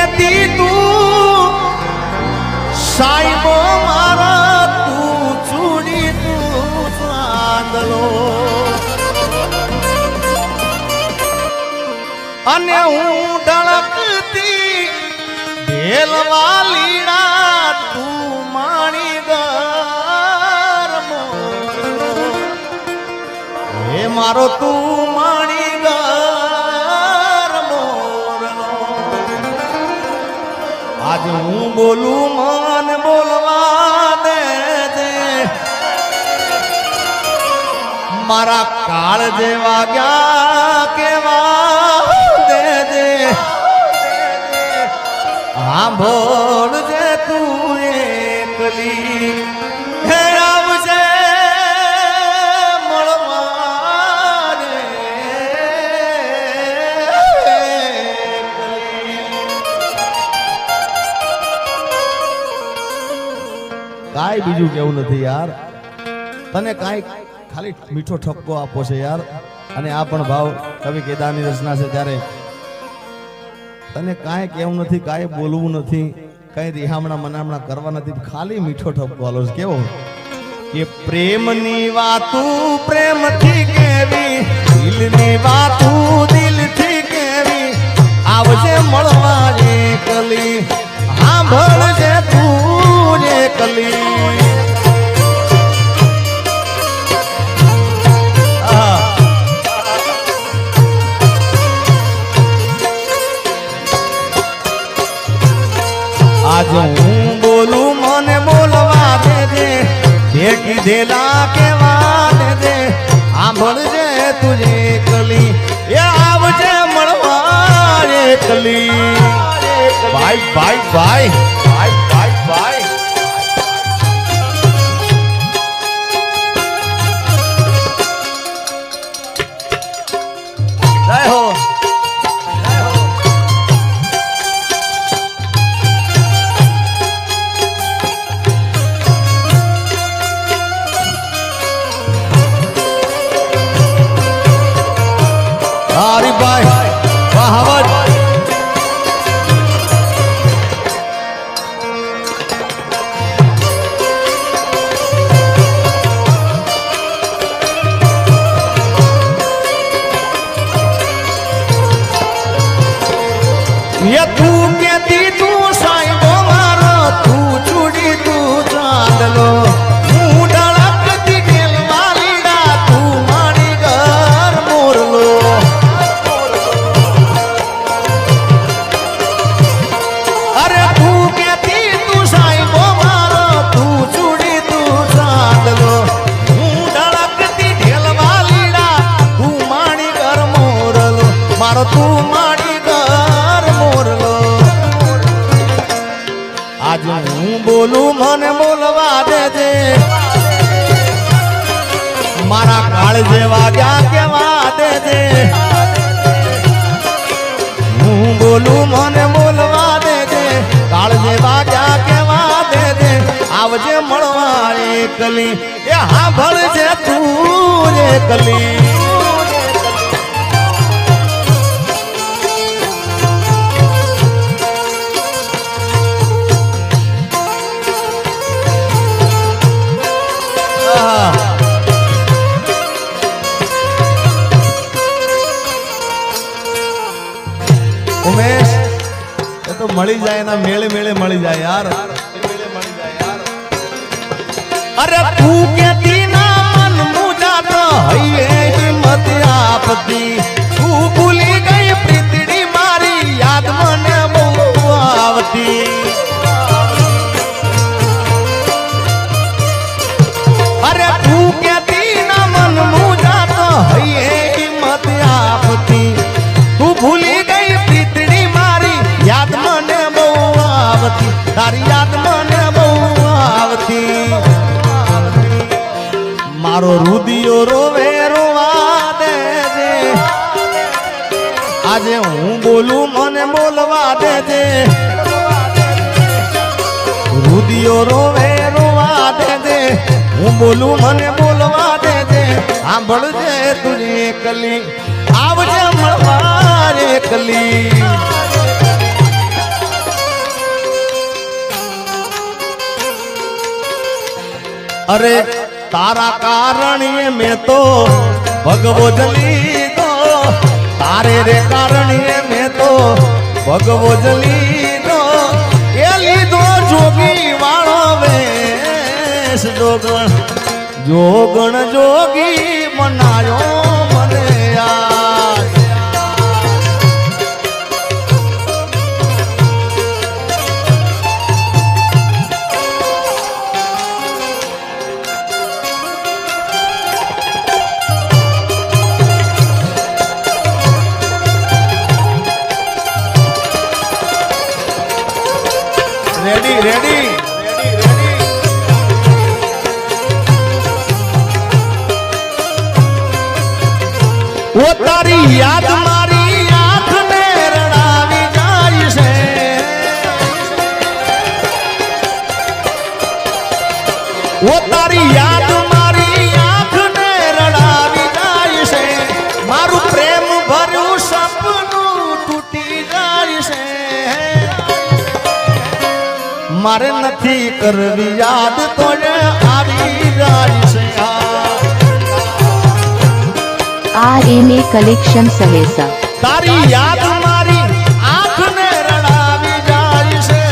કેતી તું સાઈબો મારા તું ચૂડી તું ચાંદલો અને હું ડળકતી ઢેલવા લીડા તું માણી ગરમો હે મારો તું માણી ગરમો આજ હું બોલું મન બોલવા દે મારા કાળ જેવા ગયા કેવા દે સાંભળ જે તું એકલી હે આવજે મળવા રે કાંઈ બીજું કેવું નથી યાર તને કાંઈ ખાલી મીઠો ઠપકો આપો છે યાર અને આ પણ ભાવ કવિ કેદારની રચના છે ત્યારે તને કાંઈ કેવું નથી કાંઈ બોલવું નથી કઈ રિહામણા મનામણા કરવા નથી ખાલી મીઠો ઠપકો આલો છે કેવો કે પ્રેમની વાતું પ્રેમથી કેવી દિલની વાતું દિલથી કેવી આવજે મળવા એકલી સાંભળજે તું એકલી આજ હું બોલું મને બોલવા દેજે જે કીધેલા કેવા દેજે સાંભળજે તુજે એકલી એ આવજે મળવા એકલી ભાઈ ભાઈ ભાઈ ભાઈ ભાઈ ભાઈ જય હો હરિભાઈ વાહવત ये તું કેતી તું સાઈબો મારો તું ચૂડી તું ચાંદલો હું ડળકતી ઢેલવા લીડા તું મારી ઘર મોરલો અરે તું કેતી તું સાઈબો મારો તું ચૂડી તું ચાંદલો હું ડળકતી ઢેલવા લીડા તું મારી ઘર મોરલો મારો તું મારી ઘર મોરલો આજ હું બોલું મને બોલવા દેજે મારા કાળ જેવા ગયા કેવા દેજે હું બોલું મને બોલવા દેજે કાળ જેવા ગયા કેવા દેજે આવજે મળવા એકલી એ સાંભળજે તું એકલી ઉમેશ એ તો મળી જાય ના મેળે મેળે મળી જાય યાર અરે તું કેતી ના મન મુજા તો હૈયે હિંમત આપતી તું ભૂલી ગઈ પ્રીતડી મારી યાદ મને બહુ આવતી અરે તું કેતી ના મન મુજા તો હૈયે હિંમત આપતી તું ભૂલી ગઈ પ્રીતડી મારી યાદ મને બહુ આવતી તારી યાદ મને બહુ આવતી મારો રુદિયો રોવે રોવા દેજે આજે હું બોલું મને બોલવા દેજે રુદિયો રોવે રોવા દેજે હું બોલું મને બોલવા દેજે સાંભળજે તુજે એકલી આવજે મળવા એકલી अरे तारा कारण ये मैं तो भगवो जली दो तारे रे कारण ये मैं तो भगवो जली दो ये लीधो जोगी वाळो वेश जोगण जोगी मनायो मने याद रेडी रेडी वो तारी याद मारी आंख ने रड़ावी जाय से वो तारी याद मारी आंख ने रड़ावी जाय से मारू प्रेम भरू सपनू टूटी जाय से मारे नथी करवी याद तो आवी जाय से RMA कलेक्शन सहेसा तारी याद मारी आंख ने रड़ावी जाय से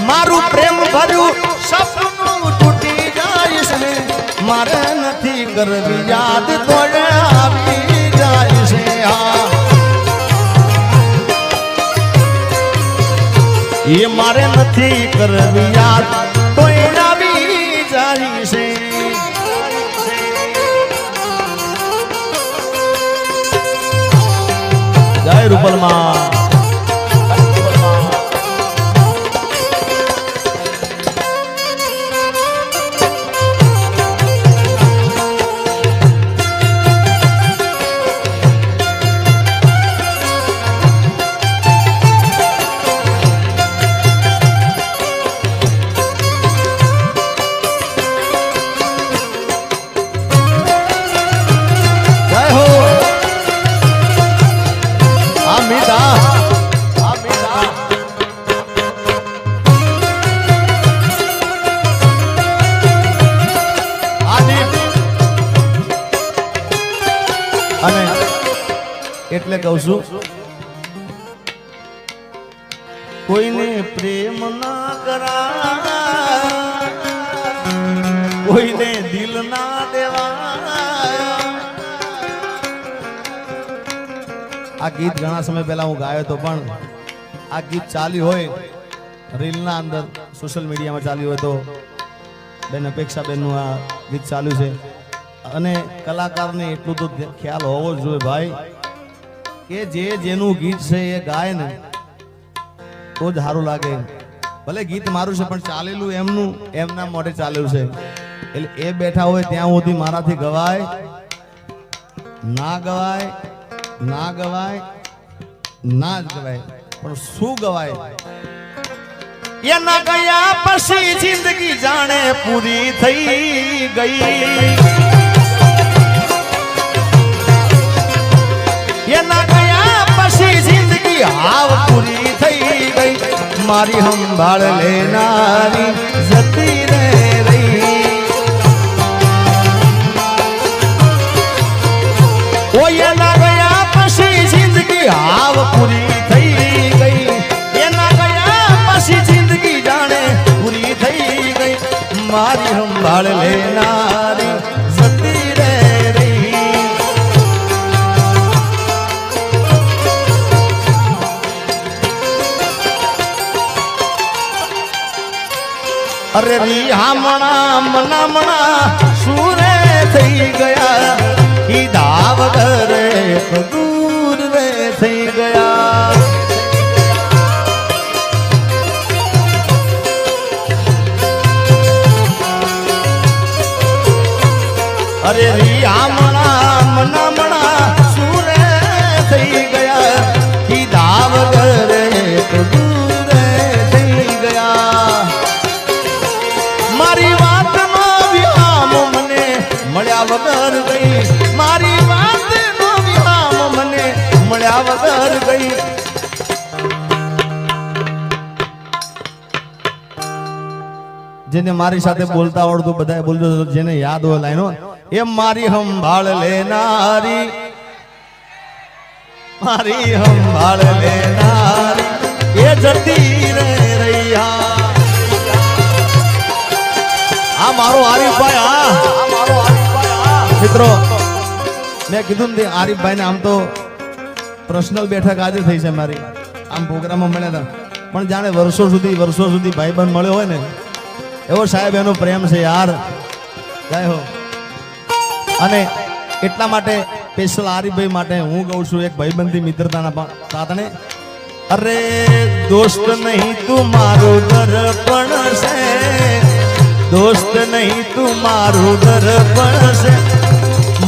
मारू प्रेम भरू सपनू टूटी जाय से मारे नथी करवी याद तो आवी जाय से ये मारे नथी करवी याद तो जय रूपल मां એટલે કહું છું કોઈને પ્રેમ ના કરા કોઈને દિલ ના દેવા આ ગીત ઘણા સમય પહેલા હું ગાયો તો પણ આ ગીત ચાલ્યું હોય રીલના અંદર સોશિયલ મીડિયામાં ચાલ્યું હોય તો બેન અપેક્ષાબેનનું આ ગીત ચાલ્યું છે અને કલાકારને એટલું તો ખ્યાલ હોવો જ જોઈએ ભાઈ કે જે જેનું ગીત છે એ ગાય ને તો જ સારું લાગે ભલે ગીત મારું છે પણ ચાલેલું એમનું એમના મોઢે ચાલેલું છે એટલે એ બેઠા હોય ત્યાં સુધી મારાથી ગવાય ના ગવાય ના ગવાય ના જ ગવાય પણ શું ગવાય એના ગયા પછી જિંદગી જાણે પૂરી થઈ ગઈ એના ગયા પછી જિંદગી હાવ પૂરી થઈ ગઈ મારી સંભાળ લેનારી જતી રે રહી ઓ એના ગયા પછી જિંદગી હાવ પૂરી થઈ ગઈ એના ગયા પછી જિંદગી જાણે પૂરી થઈ ગઈ મારી સંભાળ લેનારી જતી રે अरे रिहामणा मनामणा सूरे થઈ ગયા ઈ દાવદર દૂર રે થઈ ગયા અરે રિહામણા મનામણા सूरे થઈ ગયા ઈ દાવદર દૂર થઈ ગયા મારી વાત નો વિરામ મને મળ્યા વગર ગઈ મારી વાત જેને મારી સાથે બોલતા આવડતું બધાએ બોલજો, જેને યાદ હોય લાઈનો, એ મારી સંભાળ લેનારી, મારી સંભાળ લેનારી એ જતી રે રૈયા. આ મારો આરીફભાઈ, આ મારો આરીફભાઈ. મિત્રો મેં કીધું ને આરીફભાઈ ને આમ તો પર્સનલ બેઠક આજે થઈ છે મારી, આમ પ્રોગ્રામમાં મળ્યા હતા, પણ જાણે વર્ષો સુધી ભાઈબંધ મળ્યો હોય ને એવો સાહેબ એનો પ્રેમ છે યાર. જય હો. અને એટલા માટે સ્પેશિયલ આરીફભાઈ માટે હું કહું છું એક ભાઈબંધી મિત્રતાના તાતણે, અરે દોસ્ત નહીં તું મારું દર્પણ છે, દોસ્ત નહીં તું મારું દર્પણ છે,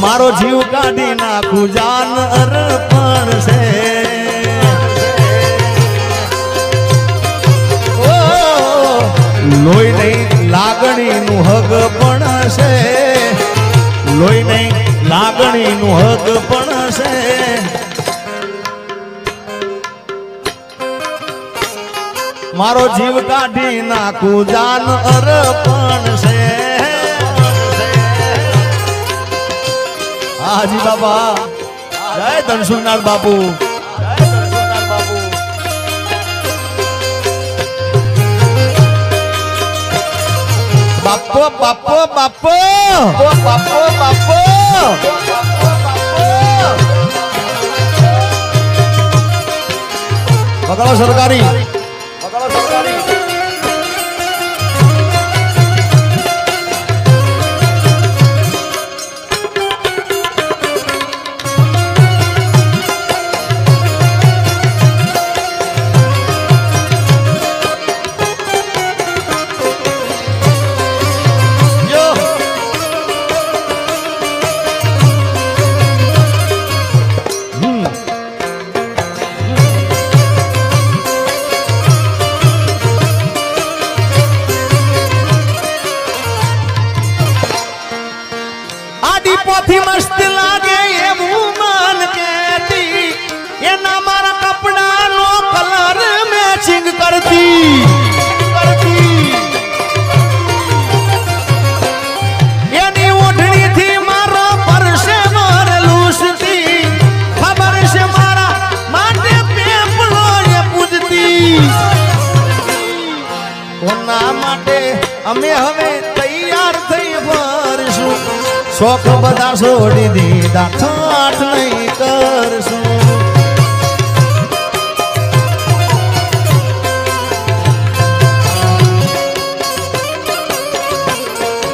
મારો જીવ કાઢી નાખું જાન અર્પણ છે. લોહી નહીં લાગણીનું હગ પણ છે, લોહી નહીં લાગણીનું હગ પણ છે. મારો જીવ કાઢી નાખું જાન અર્પણ છે. હાજી બાબા, જય ધનસુરનાથ બાપુ. બાપો બાપો બાપો બાપો બાપો. પકડો સરકારી, પકડો સરકારી. પોથી મસ્ત લાગે એવું મન કેતી, એના મારા કપડાનો કલર મેચિંગ કરતી. એની ઓઢણીથી મારો પરસે લૂસતી, ખબર છે મારા માટે પેપલો એ પૂજતી. કોના માટે અમે હવે તૈયાર થઈ ફરશું, શોખ બધા છોડી દીધા, ઠાઠ નહીં કરશું.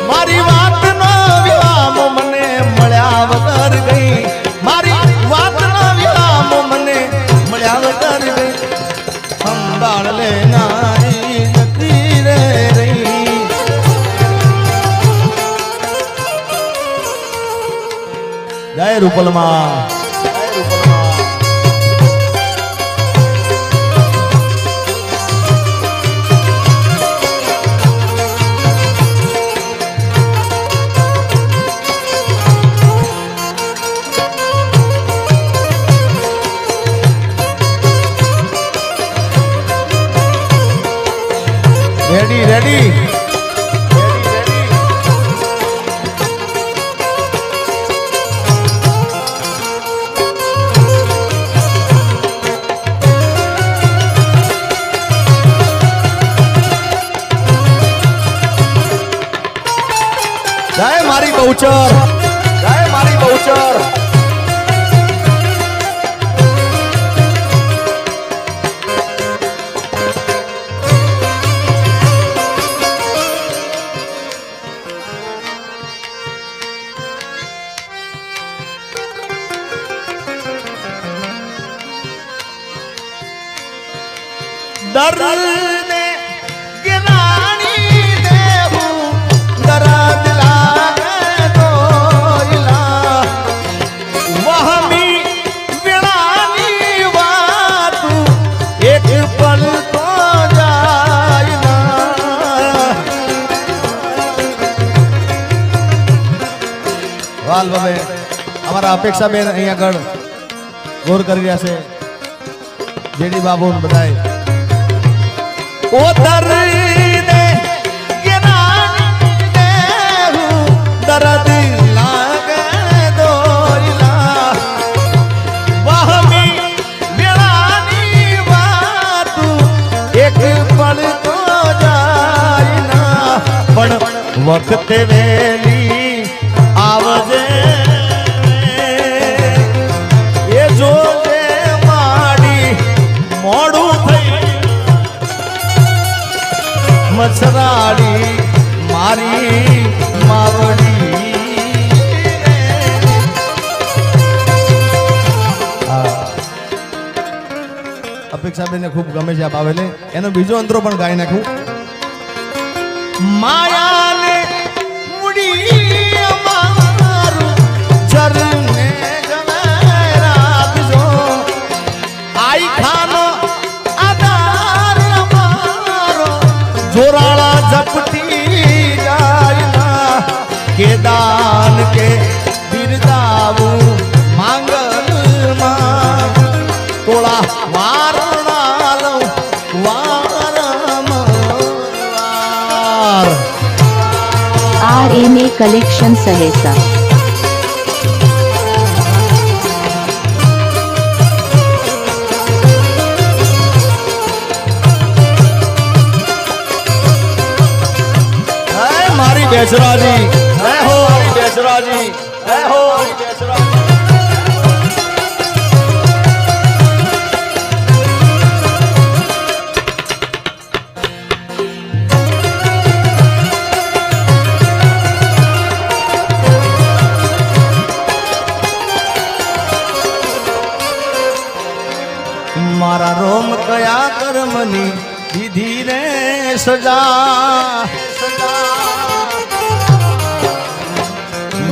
મારી વાતનો વિરામ મને મળ્યા વગર ગઈ, મારી વાતનો વિરામ મને મળ્યા વગર ગઈ. સંભાળ લેનારી જતી રે રહી. જય રૂપલમાં. Ready ready. જય મારી બહુચર, જય મારી બહુચર. દર્દ ગિરાણી દેવું દર્દ લાગે તો ઇલા, વહમી વિણાની વાત એક પલ તો જાય ના. વાલ બાબે અમારા અપેક્ષા બેન અહીંયા આગળ ગોર કરી રહ્યા છે, જેડી બાબુ બધાય. ઓ દર્દ ગિરા दर्द लागे दोइला वहमी मेळानी वातु एक पल तो जाय ना पण वखते वेली आवजे એ જોજે માડી મોડું થઈ મચરાડી મારી માવડી અપેક્ષાબેનને ખૂબ ગમે છે આ બાવેલે એનો બીજો અંતરો પણ ગાઈ નાખું માયાને મુડી અમારું ચરને જવેરાજો આઈ ખાનો આધાર અમારો જોરાળા ઝપટી જાય ના કે દાન કે બિરદાવું માંગલમાં તોળા વારણા લઉં વારંવાર RMA Collection Sahesa. મારી બેસરાજી હે હો મારી બેસરાજી હે હો મારી બેસરાજી મારા રોમ કયા કર્મની દીધી રે સજા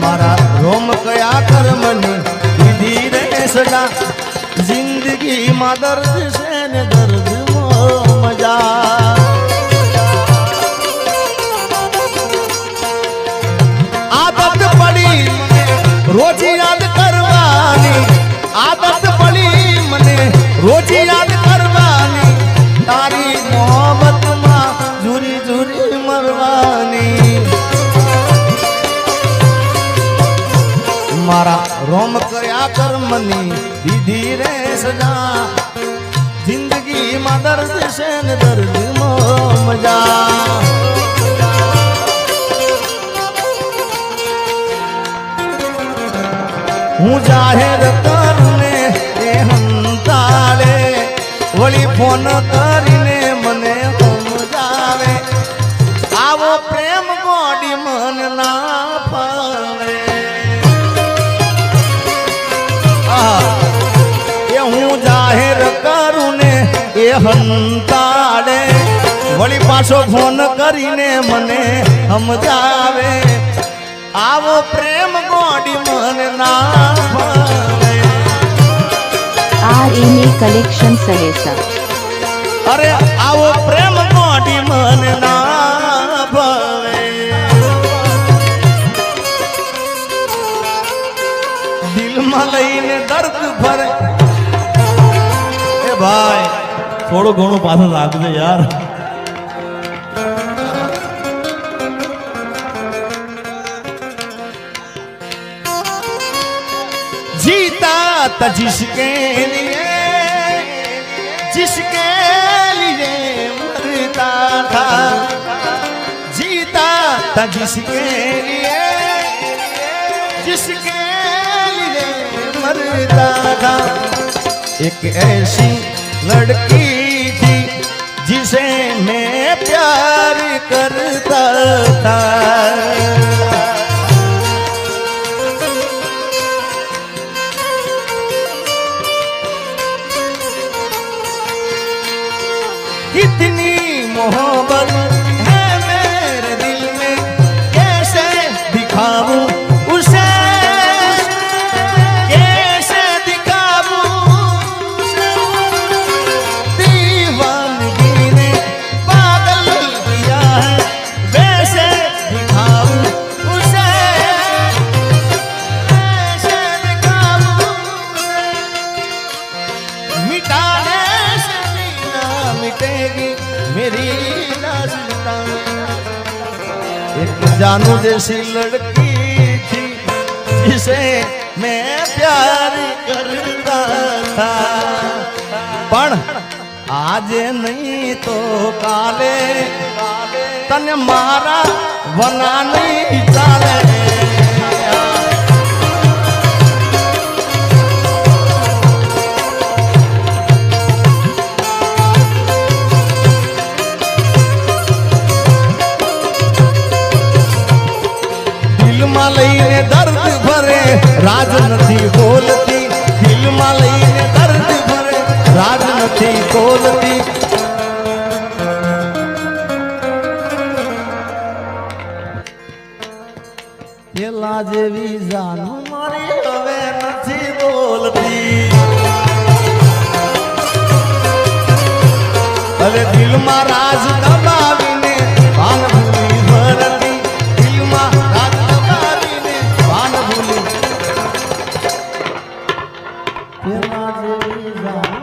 મારા રોમ કયા કર્મની દીધી રે સજા જિંદગીમાં દર્દ છે ને દર્દ મજા આદત પડી મને રોજ યાદ કરવાની આદત પડી મને રોજ યાદ કરવાની તારી મોહબ્બતમાં ઝુરી ઝુરી મરવાની મારા રોમ કર્યા કર્મની દીધી રે સજા જિંદગીમાં દર્દ છે ને દર્દ મજા હું જાહેર કરુને એ હંતાળે વળી ફોન કરીને મને સમજાવે આવો પ્રેમ ગોડી મન ના ફાવે એ હું જાહેર કરું ને એ હંતાડે વળી પાછો ફોન કરીને મને સમજાવે આવો પ્રેમ ગોડી મન ના ફાવે RMA Collection Sahesa. અરે આવો પ્રેમ ગોડી મન ના ભાવે દિલમાં લઈને દર્દ ભરે એ ભાઈ થોડું ઘણું પાછળ રાખજે યાર जीता था जिसके लिए मरता था जीता था जिसके लिए मरता था एक ऐसी लड़की थी जिसे मैं प्यार करता था कितनी मोहब्बत है मेरे दिल में कैसे दिखाऊं उसे कैसे दिखाऊं उसे दीवानगी ने पागल किया है वैसे दिखाऊं उसे कैसे दिखाऊं उसे मिटाने से मिटेगी मेरी दास्तां एक जानू जैसी लड़की जिसे मैं प्यार करता था पण आज नहीं तो काले तने मारा वना नहीं चाले दिल में लईने दर्द भरे राज नहीं बोलती दिल में लईने दर्द भरे राज नहीं बोलती પેલા જેવી જાન મારી હવે નથી બોલતી હવે દિલમાં રાજ દબાવીને ભાન ભૂલી ભરતી દિલમાં રાજ દબાવીને ભાન ભૂલી પેલા જેવી જાન